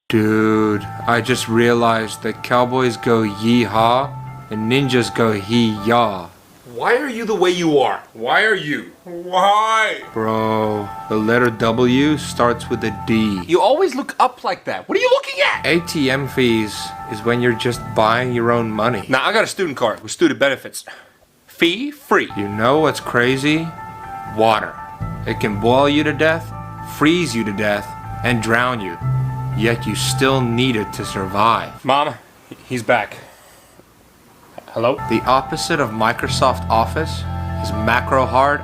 Dude, I just realized that cowboys go yee-haw and ninjas go hee-yaw. Why are you the way you are? Why are you? Why? Bro, the letter W starts with a D. You always look up like that. What are you looking at? ATM fees is when you're just buying your own money. Now, I got a student card with student benefits. Fee free. You know what's crazy? Water. It can boil you to death, freeze you to death, and drown you. Yet you still need it to survive. Mom, he's back. Hello? The opposite of Microsoft Office is macro hard